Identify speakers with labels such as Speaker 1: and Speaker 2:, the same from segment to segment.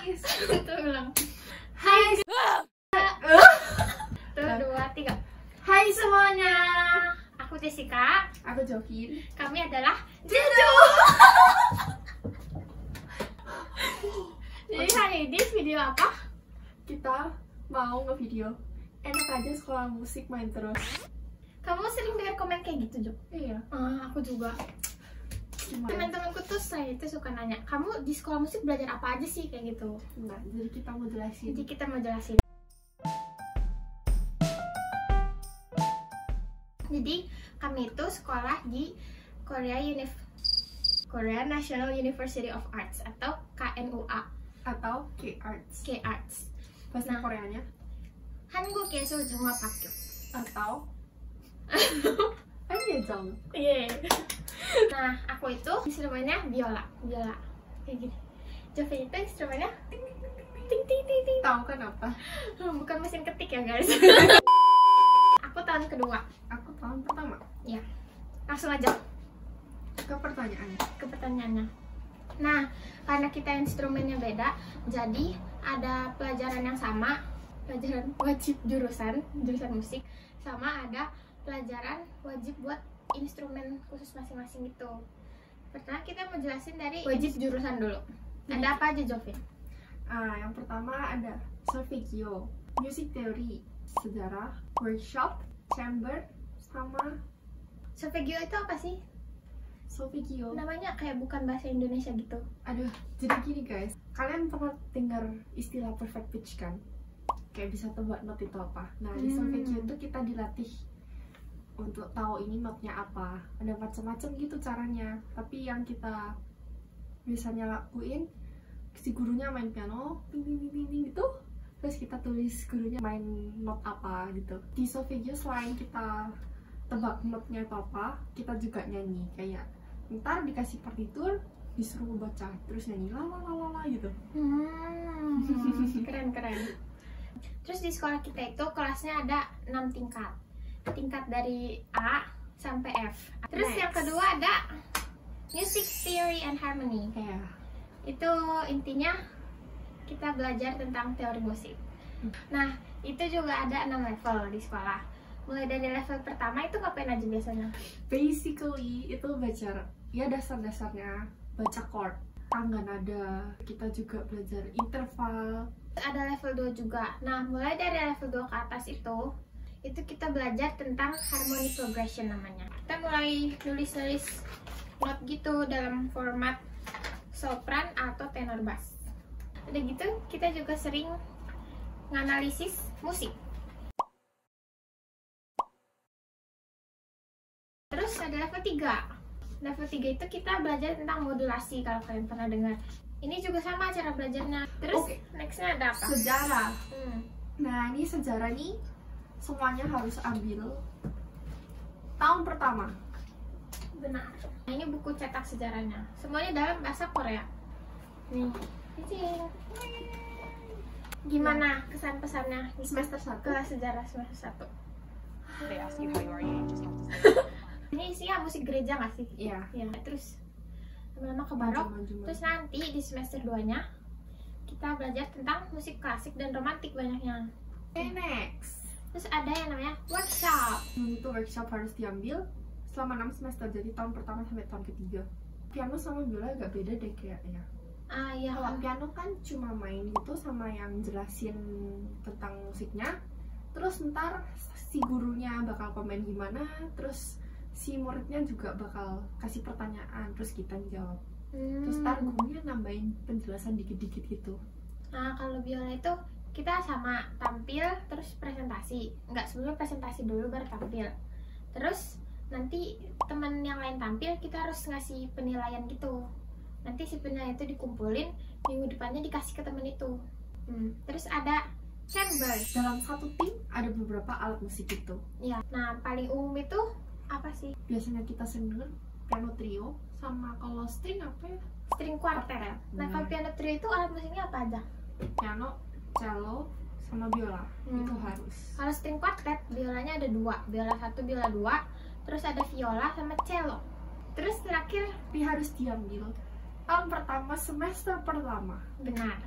Speaker 1: nangis.
Speaker 2: Tuh ulang. Hai. Tuh 2, 3.
Speaker 1: Hai semuanya.
Speaker 2: Aku Jessica.
Speaker 1: Aku Jovin.
Speaker 2: Kami adalah Juju. Jadi hari ini video apa?
Speaker 1: Kita mau nge-video enak aja sekolah musik main terus.
Speaker 2: Kamu sering dengar komen kayak gitu, Jo?
Speaker 1: Iya.
Speaker 2: Aku juga.
Speaker 1: Gimana?
Speaker 2: Teman-temanku tuh saya itu suka nanya, kamu di sekolah musik belajar apa aja sih kayak gitu?
Speaker 1: Nah, jadi kita mau jelasin.
Speaker 2: Jadi kita mau jelasin. Jadi kami itu sekolah di Korea National University of Arts atau KNUA
Speaker 1: Atau K-Arts.
Speaker 2: K-Arts.
Speaker 1: Bahasa Koreanya.
Speaker 2: 한국에서 종합학교.
Speaker 1: Atau Anjejong.
Speaker 2: Iya. Nah, aku itu instrumennya biola. Kayak gini. Jovin itu instrumennya ting ting ting.
Speaker 1: Tahu kan apa?
Speaker 2: Bukan mesin ketik ya, guys. Aku tahun kedua.
Speaker 1: Aku tahun pertama.
Speaker 2: Ya. Langsung aja
Speaker 1: Ke pertanyaannya.
Speaker 2: ke pertanyaannya. Nah, karena kita instrumennya beda, jadi ada pelajaran yang sama, pelajaran wajib jurusan musik, sama ada pelajaran wajib buat instrumen khusus masing-masing gitu. Pertama kita mau jelasin dari wajib jurusan dulu. Ada apa aja, Jovin?
Speaker 1: Yang pertama ada solfeggio, music theory, sejarah, workshop, chamber, sama
Speaker 2: Solfeggio itu apa sih?
Speaker 1: solfeggio.
Speaker 2: Namanya kayak bukan bahasa Indonesia gitu.
Speaker 1: Aduh, jadi gini guys, kalian pernah dengar istilah perfect pitch kan? Kayak bisa tebak not itu apa. Nah, di solfeggio itu kita dilatih untuk tahu ini notnya apa. Ada macam-macam gitu caranya. Tapi yang kita biasanya lakuin, si gurunya main piano, ping ping ping ping gitu. Terus kita tulis gurunya main not apa gitu. Di solfeggio selain kita tebak notnya itu apa, kita juga nyanyi. Kayak ntar dikasih partitur, disuruh baca, terus nyanyi la la la la gitu.
Speaker 2: Keren. Terus di sekolah kita itu kelasnya ada 6 tingkat. Tingkat dari A sampai F. Terus
Speaker 1: Next.
Speaker 2: yang kedua ada Music Theory and Harmony.
Speaker 1: Kayak
Speaker 2: Itu intinya kita belajar tentang teori musik. Nah, itu juga ada 6 level di sekolah. Mulai dari level pertama itu ngapain aja biasanya?
Speaker 1: basically itu belajar ya dasar-dasarnya, baca chord, tangga nada. Kita juga belajar interval.
Speaker 2: Ada level 2 juga. Nah, mulai dari level 2 ke atas itu kita belajar tentang harmony progression namanya. Kita mulai nulis-nulis not gitu dalam format sopran atau tenor bass. Udah gitu, kita juga sering nganalisis musik. Terus ada level 3. Level 3 itu kita belajar tentang modulasi, kalau kalian pernah dengar. Ini juga sama cara belajarnya. Terus nextnya ada apa?
Speaker 1: Sejarah. Nah, ini sejarah nih semuanya harus ambil tahun pertama.
Speaker 2: Benar. Nah, ini buku cetak sejarahnya. Semuanya dalam bahasa Korea. Nih, cicing. Gimana kesan-pesannya di
Speaker 1: Semester 1.
Speaker 2: ke sejarah semester 1?
Speaker 3: They ask you how you are, you just have to say.
Speaker 2: Ini isinya musik gereja nggak sih?
Speaker 1: Iya.
Speaker 2: Ya, terus lama-lama ke barok.
Speaker 1: Maju.
Speaker 2: Terus nanti di semester 2-nya kita belajar tentang musik klasik dan romantik banyaknya.
Speaker 1: Okay, next.
Speaker 2: Terus ada yang namanya workshop.
Speaker 1: Itu workshop harus diambil selama 6 semester, jadi tahun pertama sampai tahun ketiga. Piano sama biola agak beda deh kayaknya.
Speaker 2: Ya.
Speaker 1: Kalau piano kan cuma main gitu sama yang jelasin tentang musiknya. Terus ntar si gurunya bakal komen gimana, terus si muridnya juga bakal kasih pertanyaan, terus kita jawab. Terus ntar gurunya nambahin penjelasan dikit-dikit gitu.
Speaker 2: Nah, kalau biola itu kita sama tampil terus presentasi. Enggak, sebelumnya presentasi dulu baru tampil. Terus nanti teman yang lain tampil, kita harus ngasih penilaian gitu. Nanti si penilaian itu dikumpulin, minggu depannya dikasih ke teman itu. Terus ada chamber.
Speaker 1: Dalam satu tim ada beberapa alat musik gitu.
Speaker 2: Ya. Nah, paling umum itu apa sih?
Speaker 1: Biasanya kita sering denger piano trio, sama kalau string apa ya?
Speaker 2: String quartet. Nah, kalau piano trio itu alat musiknya apa aja?
Speaker 1: Piano, cello, sama biola. Itu harus.
Speaker 2: Kalau string quartet, biolanya ada 2, biola 1, biola 2, terus ada viola sama cello. Terus terakhir
Speaker 1: Tapi harus diambil tahun pertama, semester pertama.
Speaker 2: Benar.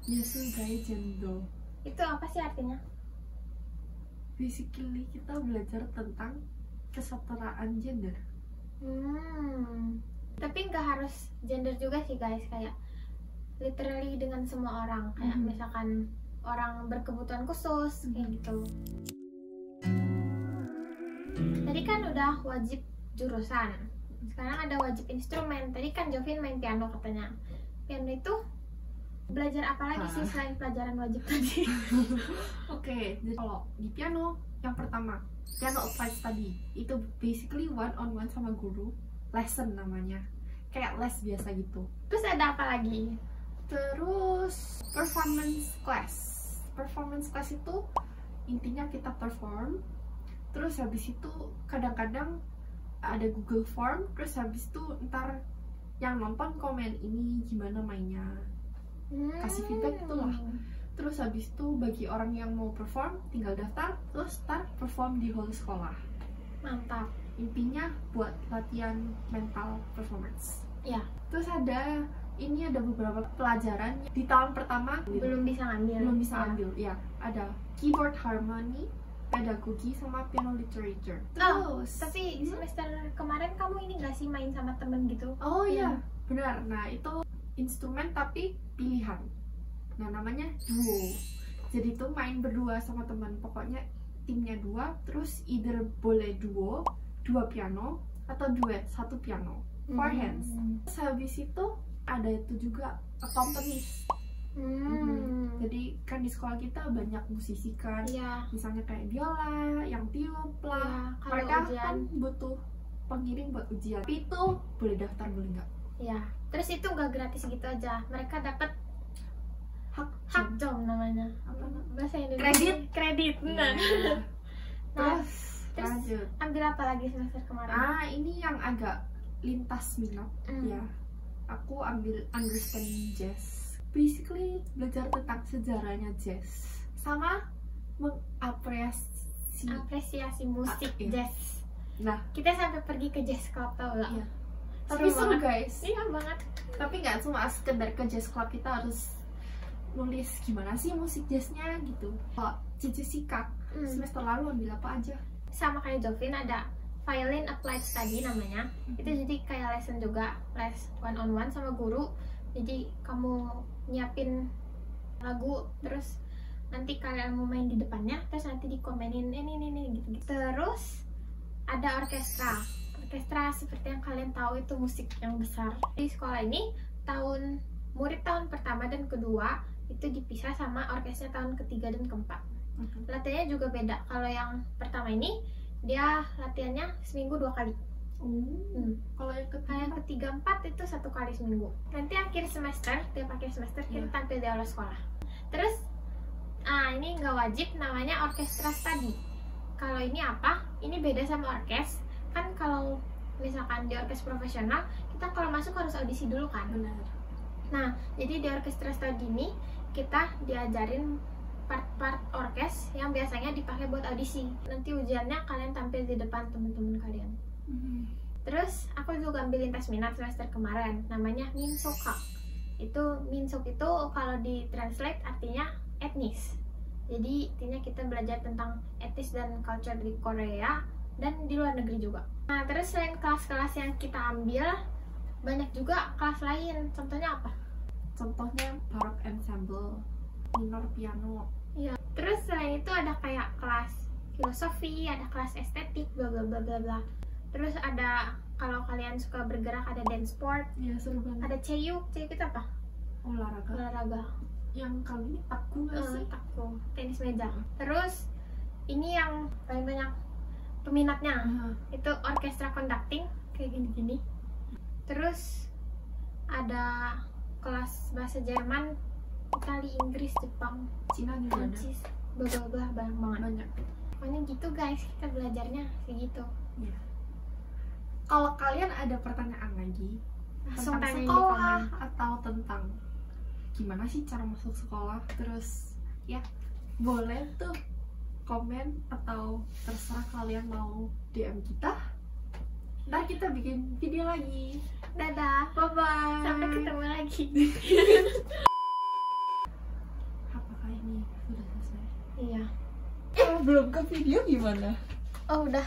Speaker 1: Yasugai Jendo.
Speaker 2: Itu apa sih artinya?
Speaker 1: Basically kita belajar tentang kesetaraan gender.
Speaker 2: Tapi nggak harus gender juga sih guys, kayak literally dengan semua orang, kayak misalkan orang berkebutuhan khusus kayak gitu. Tadi kan udah wajib jurusan, sekarang ada wajib instrumen. Tadi kan Jovin main piano katanya. Piano itu belajar apa lagi sih selain pelajaran wajib tadi?
Speaker 1: Oke, jadi kalau di piano yang pertama, piano applied study itu basically one-on-one sama guru, lesson namanya, kayak les biasa gitu.
Speaker 2: Terus ada apa lagi?
Speaker 1: Terus performance class. Performance class itu intinya kita perform. Terus habis itu kadang-kadang ada Google Form. Terus habis itu ntar yang nonton komen ini gimana mainnya, kasih feedback itulah. Terus habis itu bagi orang yang mau perform tinggal daftar, terus start perform di whole sekolah.
Speaker 2: Mantap.
Speaker 1: Intinya buat latihan mental performance.
Speaker 2: Ya.
Speaker 1: Terus ada beberapa pelajaran di tahun pertama
Speaker 2: Belum bisa ngambil.
Speaker 1: Ya, ada keyboard harmony, pedagogi, sama piano literature.
Speaker 2: Terus tapi semester kemarin kamu ini gak sih main sama temen gitu?
Speaker 1: Oh iya, benar. Nah itu instrumen tapi pilihan. Nah namanya duo. Jadi tuh main berdua sama teman. Pokoknya timnya 2, terus either boleh duo, 2 piano, atau duet, 1 piano, 4 hands. Terus habis itu ada itu juga accompanist. Jadi kan di sekolah kita banyak musisi kan, misalnya kayak biola, yang tiup lah. Mereka kan butuh pengiring buat ujian. Tapi itu boleh daftar, boleh nggak?
Speaker 2: Ya. Terus itu nggak gratis gitu aja. Mereka dapat
Speaker 1: hak
Speaker 2: jom namanya.
Speaker 1: Apa
Speaker 2: bahasa Indonesia? Kredit. Benar.
Speaker 1: Terus lanjut.
Speaker 2: Ambil apa lagi semester kemarin?
Speaker 1: Ini yang agak lintas minat ya. Aku ambil understanding jazz. Basically belajar tentang sejarahnya jazz sama mengapresiasi
Speaker 2: musik jazz.
Speaker 1: Nah,
Speaker 2: kita sampai pergi ke jazz club, tau gak?
Speaker 1: Iya. Tapi seru guys.
Speaker 2: Iya banget.
Speaker 1: Tapi nggak cuma sekedar ke jazz club, kita harus nulis gimana sih musik jazznya gitu. Kalau Cici Sikak semester lalu ambil apa aja?
Speaker 2: Sama kayak Jovin, ada violin applied study namanya. Itu jadi kayak lesson juga, les one-on-one sama guru. Jadi kamu nyiapin lagu, terus nanti kalian mau main di depannya, terus nanti dikomenin ini gitu. Terus ada orkestra. Orkestra seperti yang kalian tahu itu musik yang besar. Di sekolah ini murid tahun pertama dan kedua itu dipisah sama orkestra tahun ketiga dan keempat. Latihannya juga beda. Kalau yang pertama ini dia latihannya seminggu 2 kali.
Speaker 1: Kalau yang
Speaker 2: ketiga 4 itu 1 kali seminggu. Nanti akhir semester, tiap akhir semester kita tampil di aula sekolah. Terus ini nggak wajib, namanya orkestra study. Kalau ini apa? Ini beda sama orkes. Kan kalau misalkan di orkes profesional, kita kalau masuk harus audisi dulu kan?
Speaker 1: Benar.
Speaker 2: Nah, jadi di orkestra study ini kita diajarin part-part orkes yang biasanya dipakai buat audisi. Nanti ujiannya kalian tampil di depan teman-teman kalian. Terus aku juga ambil lintas minat semester kemarin, namanya Minsoka. Minsok itu kalau di translate artinya etnis. Jadi intinya kita belajar tentang etnis dan culture di Korea dan di luar negeri juga. Nah, terus selain kelas-kelas yang kita ambil, banyak juga kelas lain. Contohnya apa?
Speaker 1: Contohnya baroque ensemble, minor piano.
Speaker 2: Iya. Terus selain itu ada kayak kelas filosofi, ada kelas estetik, bla bla bla bla bla. Terus ada, kalau kalian suka bergerak, ada dance sport.
Speaker 1: Iya, seru banget.
Speaker 2: Ada ceyuk itu apa? Olahraga.
Speaker 1: Yang kali ini taku nggak sih?
Speaker 2: Taku, tenis meja. Terus ini yang paling banyak peminatnya, itu orkestra conducting kayak gini-gini. Terus ada kelas bahasa Jerman, Itali, Inggris, Jepang,
Speaker 1: Cina juga ada.
Speaker 2: Prancis, bla bla bla, banyak. Pokoknya gitu guys, kita belajarnya segitu.
Speaker 1: Iya. Kalau kalian ada pertanyaan lagi
Speaker 2: langsung
Speaker 1: tentang
Speaker 2: tanya
Speaker 1: sekolah atau tentang gimana sih cara masuk sekolah, terus ya boleh tuh komen atau terserah kalian mau DM kita. Ntar kita bikin video lagi.
Speaker 2: Dadah.
Speaker 1: Bye bye.
Speaker 2: Sampai ketemu lagi.
Speaker 1: Apakah ini sudah selesai?
Speaker 2: Iya.
Speaker 4: Belum ke video gimana?
Speaker 2: Oh, udah.